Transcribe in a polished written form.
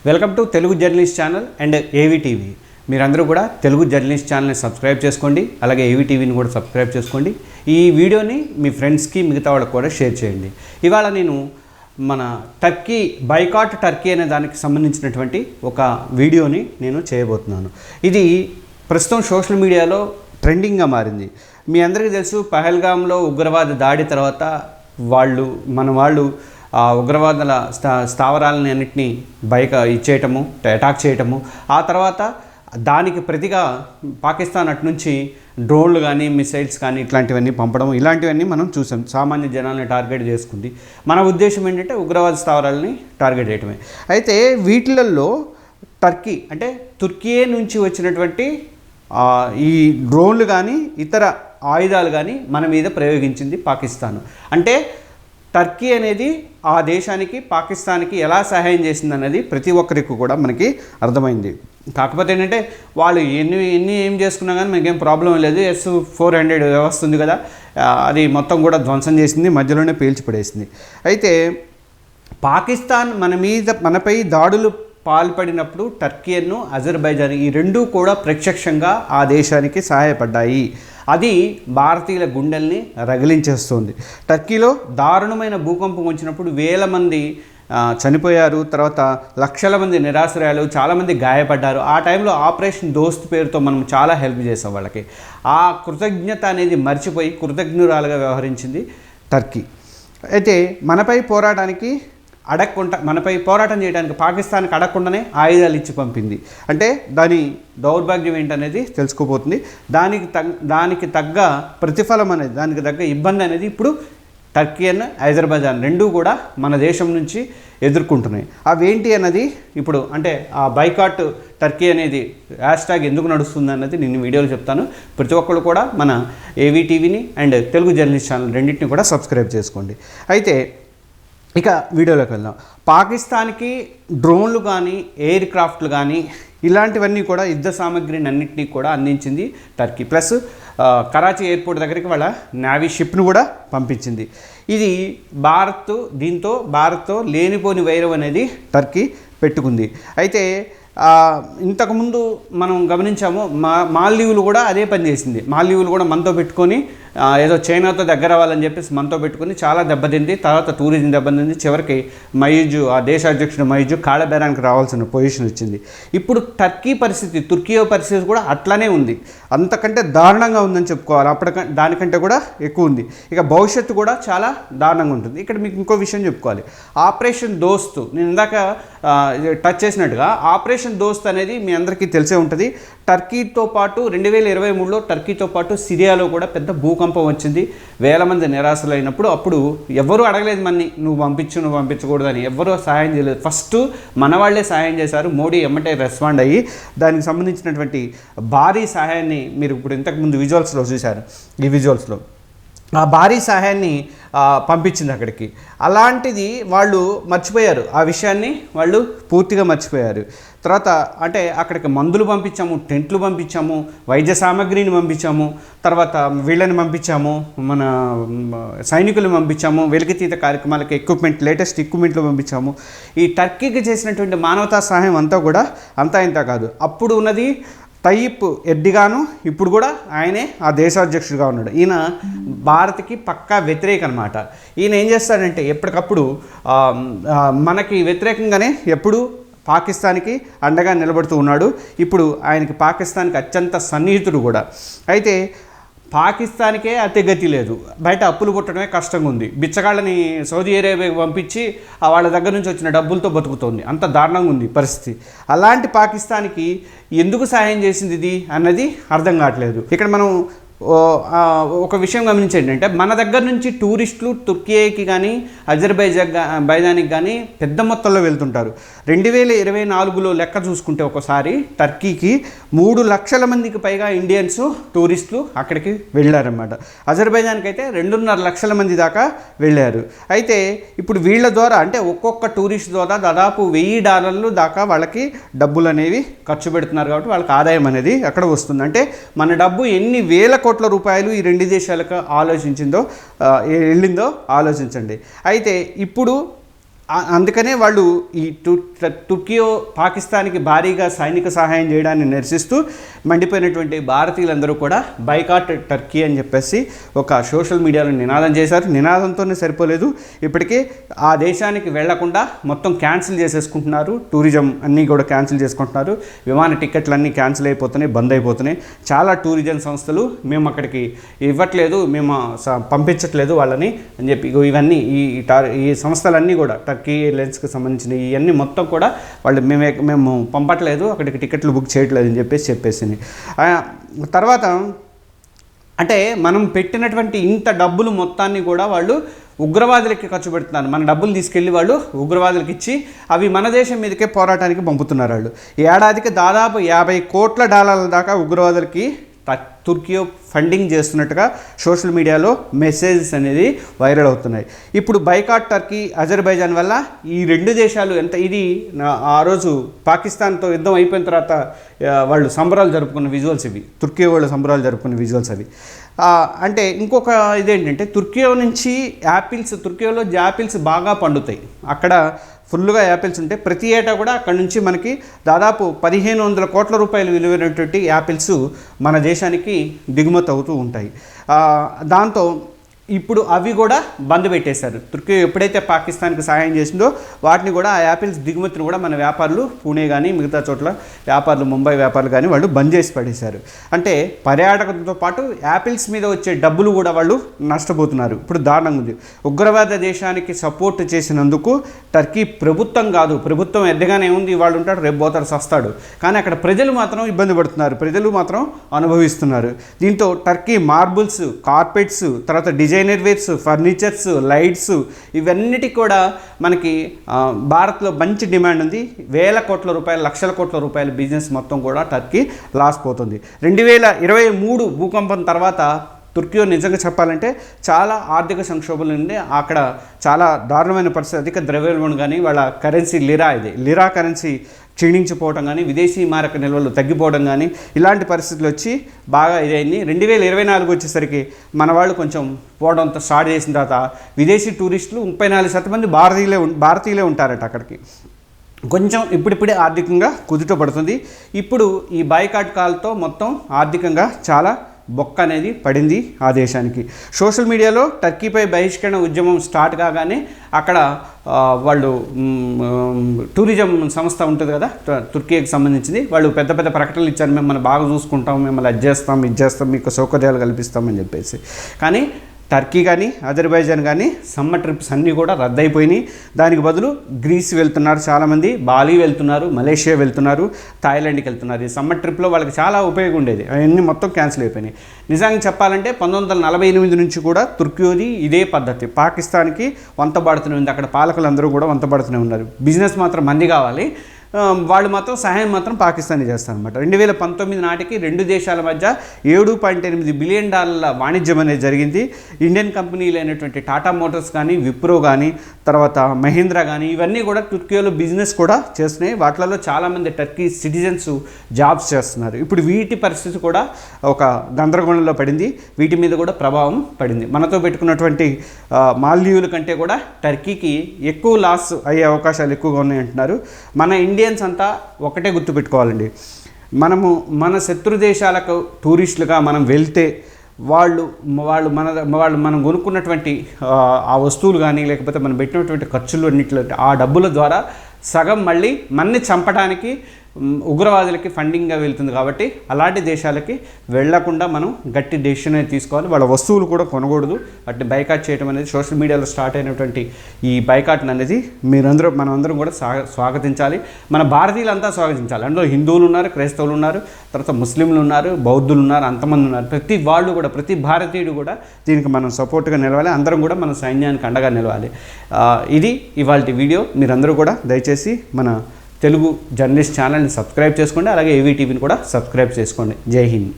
Welcome to Telugu journalist channel and ఏవీ TV. మీరందరూ కూడా తెలుగు జర్నలిస్ట్ ఛానల్ని సబ్స్క్రైబ్ చేసుకోండి, అలాగే ఏవీ టీవీని కూడా సబ్స్క్రైబ్ చేసుకోండి. ఈ వీడియోని మీ ఫ్రెండ్స్కి మిగతా వాళ్ళకి కూడా షేర్ చేయండి. ఇవాళ నేను మన బైకాట్ టర్కీ అనే దానికి సంబంధించినటువంటి ఒక వీడియోని నేను చేయబోతున్నాను. ఇది ప్రస్తుతం సోషల్ మీడియాలో ట్రెండింగ్గా మారింది. మీ అందరికీ తెలుసు, పహల్గామ్లో ఉగ్రవాద దాడి తర్వాత వాళ్ళు ఆ ఉగ్రవాదుల స్థావరాలని అన్నింటినీ ఇచ్చేయటము, అటాక్ చేయటము, ఆ తర్వాత దానికి ప్రతిగా పాకిస్తాన్ అటు నుంచి డ్రోన్లు కానీ మిసైల్స్ కానీ ఇట్లాంటివన్నీ పంపడం, ఇలాంటివన్నీ మనం చూసాం. సామాన్య జనాల్ని టార్గెట్ చేసుకుంది. మన ఉద్దేశం ఏంటంటే ఉగ్రవాద స్థావరాలని టార్గెట్ చేయటమే. అయితే వీటిలలో టర్కీ అంటే తుర్కియే నుంచి వచ్చినటువంటి ఈ డ్రోన్లు కానీ ఇతర ఆయుధాలు కానీ మన మీద ప్రయోగించింది పాకిస్తాన్. అంటే టర్కీ అనేది ఆ దేశానికి, పాకిస్తాన్కి ఎలా సహాయం చేసిందన్నది ప్రతి ఒక్కరికి కూడా మనకి అర్థమైంది. కాకపోతే ఏంటంటే వాళ్ళు ఎన్ని ఏం చేసుకున్నా కానీ మనకేం ప్రాబ్లం లేదు. S-400 వ్యవస్థ ఉంది కదా, అది మొత్తం కూడా ధ్వంసం చేసింది, మధ్యలోనే పేల్చిపడేసింది. అయితే పాకిస్తాన్ మనపై దాడులు పాల్పడినప్పుడు టర్కీను, అజర్బైజాన్ ఈ రెండూ కూడా ప్రత్యక్షంగా ఆ దేశానికి సహాయపడ్డాయి. అది భారతీయుల గుండెల్ని రగిలించేస్తుంది. టర్కీలో దారుణమైన భూకంపం వచ్చినప్పుడు వేల మంది చనిపోయారు, తర్వాత లక్షల మంది నిరాశ్రయాలు, చాలామంది గాయపడ్డారు. ఆ టైంలో ఆపరేషన్ దోస్త్ పేరుతో మనం చాలా హెల్ప్ చేసాం వాళ్ళకి. ఆ కృతజ్ఞత అనేది మర్చిపోయి కృతజ్ఞురాలుగా వ్యవహరించింది టర్కీ. అయితే మనపై పోరాటం చేయడానికి పాకిస్తాన్కి అడగకుండానే ఆయుధాలు ఇచ్చి పంపింది. అంటే దాని దౌర్భాగ్యం ఏంటనేది తెలుసుకోబోతుంది. దానికి తగ్గ ప్రతిఫలం అనేది, దానికి తగ్గ ఇబ్బంది అనేది ఇప్పుడు టర్కీ అండ్ అజర్బైజాన్ రెండూ కూడా మన దేశం నుంచి ఎదుర్కొంటున్నాయి. అవేంటి అన్నది ఇప్పుడు, అంటే ఆ బైకాట్ టర్కీ అనేది హ్యాష్ట్యాగ్ ఎందుకు నడుస్తుంది అన్నది నేను వీడియోలో చెప్తాను. ప్రతి ఒక్కరు కూడా మన ఏవీ టీవీని అండ్ తెలుగు జర్నలిస్ట్ ఛానల్ రెండింటిని కూడా సబ్స్క్రైబ్ చేసుకోండి. అయితే ఇక వీడియోలోకి వెళ్దాం. పాకిస్తాన్కి డ్రోన్లు కానీ, ఎయిర్ క్రాఫ్ట్లు కానీ ఇలాంటివన్నీ కూడా యుద్ధ సామాగ్రిని అన్నింటినీ కూడా అందించింది టర్కీ. ప్లస్ కరాచీ ఎయిర్పోర్ట్ దగ్గరికి వాళ్ళ నేవీ షిప్ను కూడా పంపించింది. ఇది దీంతో భారత్తో లేనిపోని వైరం అనేది టర్కీ పెట్టుకుంది. అయితే ఇంతకుముందు మనం గమనించాము, మాల్దీవులు కూడా అదే పని చేసింది. మాల్దీవులు కూడా మనతో పెట్టుకొని ఏదో చైనాతో దగ్గర అవ్వాలని చెప్పేసి మనతో పెట్టుకుని చాలా దెబ్బతింది. తర్వాత టూరిజం దెబ్బతింది. చివరికి ఆ దేశ అధ్యక్షుడు మయూజు కాళ్ళబేరానికి రావాల్సిన పొజిషన్ వచ్చింది. ఇప్పుడు తుర్కీ పరిస్థితి కూడా అట్లానే ఉంది. అంతకంటే దారుణంగా ఉందని చెప్పుకోవాలి. దానికంటే కూడా ఎక్కువ ఉంది. ఇక భవిష్యత్తు కూడా చాలా దారుణంగా ఉంటుంది. ఇక్కడ మీకు ఇంకో విషయం చెప్పుకోవాలి. ఆపరేషన్ దోస్త్, నేను ఇందాక టచ్ చేసినట్టుగా ఆపరేషన్ దోస్త్ అనేది మీ అందరికీ తెలిసే ఉంటుంది. టర్కీతో పాటు 2023లో టర్కీతో పాటు సిరియాలో కూడా పెద్ద భూకంపం వచ్చింది. వేల మంది నిరాశలైనప్పుడు అప్పుడు ఎవరు అడగలేదు నువ్వు పంపించకూడదని, ఎవరూ సహాయం చేయలేదు. ఫస్ట్ మన వాళ్ళే సహాయం చేశారు. మోడీ ఎమ్మటే రెస్పాండ్ అయ్యి దానికి సంబంధించినటువంటి భారీ సహాయాన్ని మీరు ఇప్పుడు ఇంతకుముందు విజువల్స్లో చూశారు. ఈ విజువల్స్లో ఆ భారీ సహాయాన్ని పంపించింది అక్కడికి. అలాంటిది వాళ్ళు మర్చిపోయారు. ఆ విషయాన్ని వాళ్ళు పూర్తిగా మర్చిపోయారు. తర్వాత అంటే అక్కడికి మందులు పంపించాము, టెంట్లు పంపించాము, వైద్య సామాగ్రిని పంపించాము, తర్వాత వీళ్ళని పంపించాము, మన సైనికులను పంపించాము, వెలికితీత కార్యక్రమాలకి లేటెస్ట్ ఎక్విప్మెంట్లు పంపించాము. ఈ టర్కీకి చేసినటువంటి మానవతా సహాయం అంతా కూడా ఇంత కాదు. అప్పుడు ఉన్నది తయ్యిప్ ఎర్డోగాన్, ఇప్పుడు కూడా ఆయనే ఆ దేశాధ్యక్షుడిగా ఉన్నాడు. ఈయన భారత్కి పక్కా వ్యతిరేక అనమాట. ఈయన ఏం చేస్తాడంటే ఎప్పటికప్పుడు మనకి వ్యతిరేకంగానే ఎప్పుడు పాకిస్తాన్కి అండగా నిలబడుతూ ఉన్నాడు. ఇప్పుడు ఆయనకి పాకిస్తాన్కి అత్యంత సన్నిహితుడు కూడా. అయితే పాకిస్తాన్కే అతిగతి లేదు. బయట అప్పులు పుట్టడమే కష్టంగా ఉంది. బిచ్చగాళ్ళని సౌదీ అరేబియాకి పంపించి వాళ్ళ దగ్గర నుంచి వచ్చిన డబ్బులతో బతుకుతోంది. అంత దారుణంగా ఉంది పరిస్థితి. అలాంటి పాకిస్తాన్కి ఎందుకు సహాయం చేసింది ఇది అన్నది అర్థం కావట్లేదు. ఇక్కడ మనం ఒక విషయం గమనించండి, అంటే మన దగ్గర నుంచి టూరిస్టులు తుర్కీకి కానీ అజర్బైజాన్కి కానీ పెద్ద మొత్తంలో వెళ్తుంటారు. 2024లో లెక్క చూసుకుంటే ఒకసారి టర్కీకి 3 లక్షల మందికి పైగా ఇండియన్స్ టూరిస్టులు అక్కడికి వెళ్ళారన్నమాట. అజర్బైజాన్కి అయితే 2.5 లక్షల మంది దాకా వెళ్ళారు. అయితే ఇప్పుడు వీళ్ళ ద్వారా, అంటే ఒక్కొక్క టూరిస్ట్ ద్వారా దాదాపు $1000 దాకా వాళ్ళకి డబ్బులు అనేవి ఖర్చు పెడుతున్నారు. కాబట్టి వాళ్ళకి ఆదాయం అనేది అక్కడ వస్తుంది. అంటే మన డబ్బు ఎన్ని వేల కోట్ల రూపాయలు ఈ రెండు దేశాలకు వెళ్ళిందో ఆలోచించండి. అయితే ఇప్పుడు అందుకనే వాళ్ళు ఈ తుర్కీ పాకిస్తాన్కి భారీగా సైనిక సహాయం చేయడాన్ని నిరసిస్తూ మండిపోయినటువంటి భారతీయులందరూ కూడా బైకాట్ టర్కీ అని చెప్పేసి ఒక సోషల్ మీడియాలో నినాదం చేశారు. నినాదంతోనే సరిపోలేదు, ఇప్పటికే ఆ దేశానికి వెళ్లకుండా మొత్తం క్యాన్సిల్ చేసేసుకుంటున్నారు. టూరిజం అన్నీ కూడా క్యాన్సిల్ చేసుకుంటున్నారు. విమాన టికెట్లు అన్నీ క్యాన్సిల్ అయిపోతున్నాయి, బంద్ అయిపోతున్నాయి. చాలా టూరిజం సంస్థలు మేము అక్కడికి ఇవ్వట్లేదు, మేము పంపించట్లేదు వాళ్ళని అని చెప్పి ఇవన్నీ ఈ సంస్థలన్నీ కూడా టర్కీ ఎయిర్లైన్స్కి సంబంధించిన ఇవన్నీ మొత్తం కూడా వాళ్ళు మేము పంపట్లేదు, అక్కడికి టికెట్లు బుక్ చేయట్లేదు అని చెప్పేసింది. తర్వాత అంటే మనం పెట్టినటువంటి ఇంత డబ్బులు మొత్తాన్ని కూడా వాళ్ళు ఉగ్రవాదులకి ఖర్చు పెడుతున్నారు. మన డబ్బులు తీసుకెళ్ళి వాళ్ళు ఉగ్రవాదులకి ఇచ్చి అవి మన దేశం మీదకే పోరాటానికి పంపుతున్నారు. వాళ్ళు ఏడాదికి దాదాపు $50 కోట్ల దాకా ఉగ్రవాదులకి తుర్కీ ఫండింగ్ చేస్తున్నట్టుగా సోషల్ మీడియాలో మెసేజెస్ అనేది వైరల్ అవుతున్నాయి. ఇప్పుడు బైకాట్ టర్కీ అజర్బైజాన్ వల్ల ఈ రెండు దేశాలు ఇది ఆ రోజు పాకిస్తాన్తో యుద్ధం అయిపోయిన తర్వాత వాళ్ళు సంబరాలు జరుపుకున్న విజువల్స్ ఇవి, తుర్కీ వాళ్ళు సంబరాలు జరుపుకున్న విజువల్స్ అవి. అంటే ఇంకొక ఇదేంటంటే తుర్కీలో యాపిల్స్ బాగా పండుతాయి. అక్కడ ఫుల్గా యాపిల్స్ ఉంటాయి. ప్రతి ఏటా కూడా అక్కడ నుంచి మనకి దాదాపు 1,500 కోట్ల రూపాయలు విలువైనటువంటి యాపిల్స్ మన దేశానికి దిగుమతి అవుతూ ఉంటాయి. దాంతో ఇప్పుడు అవి కూడా బంద్ పెట్టేశారు. తుర్కీ ఎప్పుడైతే పాకిస్తాన్కి సహాయం చేసిందో వాటిని కూడా ఆ యాపిల్స్ దిగుమతిని కూడా మన వ్యాపారులు పూణే కానీ మిగతా చోట్ల వ్యాపారులు ముంబై వ్యాపారులు కానీ వాళ్ళు బంద్ చేసి పడేశారు. అంటే పర్యాటకంతో పాటు యాపిల్స్ మీద వచ్చే డబ్బులు కూడా వాళ్ళు నష్టపోతున్నారు. ఇప్పుడు దారుణంగా ఉంది. ఉగ్రవాద దేశానికి సపోర్ట్ చేసినందుకు టర్కీ ప్రభుత్వం కాదు, ప్రభుత్వం ఎద్దగానే ఉంది, వాళ్ళు ఉంటాడు రేపు పోతాడు సస్తాడు, కానీ అక్కడ ప్రజలు మాత్రం ఇబ్బంది పడుతున్నారు, ప్రజలు మాత్రం అనుభవిస్తున్నారు. దీంతో టర్కీ మార్బుల్స్, కార్పెట్స్, తర్వాత డిజైనర్ వేర్స్, ఫర్నిచర్స్, లైట్స్ ఇవన్నిటికి కూడా మనకి భారత్లో మంచి డిమాండ్ ఉంది. వేల కోట్ల రూపాయలు, లక్షల కోట్ల రూపాయల బిజినెస్ మొత్తం కూడా టర్కీ లాస్ పోతుంది. 2023 భూకంపం తర్వాత తుర్కీ నిజంగా చెప్పాలంటే చాలా ఆర్థిక సంక్షోభం ఉంది. అక్కడ చాలా దారుణమైన పరిస్థితి, అధిక ద్రవ్యోల్బణం కానీ, వాళ్ళ కరెన్సీ లిరా కరెన్సీ క్షీణించిపోవడం కానీ, విదేశీ మారక నిల్వలు తగ్గిపోవడం కానీ ఇలాంటి పరిస్థితులు వచ్చి బాగా ఇదైంది. 2024 వచ్చేసరికి మన వాళ్ళు కొంచెం పోవడంతో స్టార్ట్ చేసిన తర్వాత విదేశీ టూరిస్టులు 34% మంది భారతీయులే ఉంటారట అక్కడికి. కొంచెం ఇప్పుడిప్పుడే ఆర్థికంగా కుదుట పడుతుంది. ఇప్పుడు ఈ బాయ్కాట్ కాల్తో మొత్తం ఆర్థికంగా చాలా బొక్క అనేది పడింది ఆ దేశానికి. సోషల్ మీడియాలో టర్కీపై బహిష్కరణ ఉద్యమం స్టార్ట్ కాగానే అక్కడ వాళ్ళు టూరిజం సంస్థ ఉంటుంది కదా తుర్కీకి సంబంధించింది, వాళ్ళు పెద్ద పెద్ద ప్రకటనలు ఇచ్చారు, మిమ్మల్ని బాగా చూసుకుంటాం, మిమ్మల్ని అది చేస్తాం, మీకు సౌకర్యాలు కల్పిస్తామని చెప్పేసి. కానీ టర్కీ కానీ అజర్బైజాన్ కానీ సమ్మర్ ట్రిప్స్ అన్నీ కూడా రద్దయిపోయినాయి. దానికి బదులు గ్రీస్ వెళ్తున్నారు చాలామంది, బాలి వెళ్తున్నారు, మలేషియా వెళ్తున్నారు, థాయిలాండ్కి వెళ్తున్నారు. ఈ సమ్మర్ ట్రిప్లో వాళ్ళకి చాలా ఉపయోగం ఉండేది, అవన్నీ మొత్తం క్యాన్సిల్ అయిపోయినాయి. నిజంగా చెప్పాలంటే 1948 నుంచి కూడా తుర్కీది ఇదే పద్ధతి, పాకిస్తాన్కి వంతబడుతూనే ఉంది. అక్కడ పాలకులందరూ కూడా వంతబడుతూనే ఉన్నారు. బిజినెస్ మాత్రం మంది కావాలి, వాళ్ళు మాత్రం సహాయం మాత్రం పాకిస్తాన్ చేస్తారనమాట. 2019 నాటికి రెండు దేశాల మధ్య $7.8 బిలియన్ వాణిజ్యం అనేది జరిగింది. ఇండియన్ కంపెనీలు అయినటువంటి టాటా మోటార్స్ కానీ, విప్రో కానీ, తర్వాత మహీంద్రా కానీ ఇవన్నీ కూడా తుర్కీలో బిజినెస్ కూడా చేస్తున్నాయి. వాటిలలో చాలామంది టర్కీ సిటిజన్స్ జాబ్స్ చేస్తున్నారు. ఇప్పుడు వీటి పరిస్థితి కూడా ఒక గందరగోళంలో పడింది, వీటి మీద కూడా ప్రభావం పడింది. మనతో పెట్టుకున్నటువంటి మాల్దీవుల కంటే కూడా టర్కీకి ఎక్కువ లాస్ అయ్యే అవకాశాలు ఎక్కువగా ఉన్నాయి అంటున్నారు. మన ఇండియన్స్ అంతా ఒకటే గుర్తుపెట్టుకోవాలండి, మన శత్రు దేశాలకు టూరిస్టులుగా మనం వెళ్తే వాళ్ళు మనం కొనుక్కున్నటువంటి ఆ వస్తువులు కానీ లేకపోతే మనం పెట్టినటువంటి ఖర్చులు అన్నింటిలో ఆ డబ్బుల ద్వారా సగం మళ్ళీ మన్ని చంపడానికి ఉగ్రవాదులకి ఫండింగ్గా వెళ్తుంది. కాబట్టి అలాంటి దేశాలకి వెళ్లకుండా మనం గట్టి డెసిషన్ అనేది తీసుకోవాలి. వాళ్ళ వస్తువులు కూడా కొనకూడదు. వాటిని బైకాట్ చేయడం అనేది సోషల్ మీడియాలో స్టార్ట్ అయినటువంటి ఈ బైకాట్ అనేది మనమందరం కూడా స్వాగతించాలి. మన భారతీయులంతా స్వాగతించాలి. అందులో హిందువులు ఉన్నారు, క్రైస్తవులు ఉన్నారు, తర్వాత ముస్లింలు ఉన్నారు, బౌద్ధులు ఉన్నారు, అంతమంది ఉన్నారు. ప్రతి భారతీయుడు కూడా దీనికి మనం సపోర్ట్గా నిలవాలి. అందరం కూడా మన సైన్యానికి అండగా నిలవాలి. ఇది ఇవాల్టి వీడియో. మీరందరూ కూడా దయచేసి మన తెలుగు జర్నలిస్ట్ ఛానల్ని సబ్స్క్రైబ్ చేసుకోండి, అలాగే ఏవీ టీవీని కూడా సబ్స్క్రైబ్ చేసుకోండి. జై హింద్.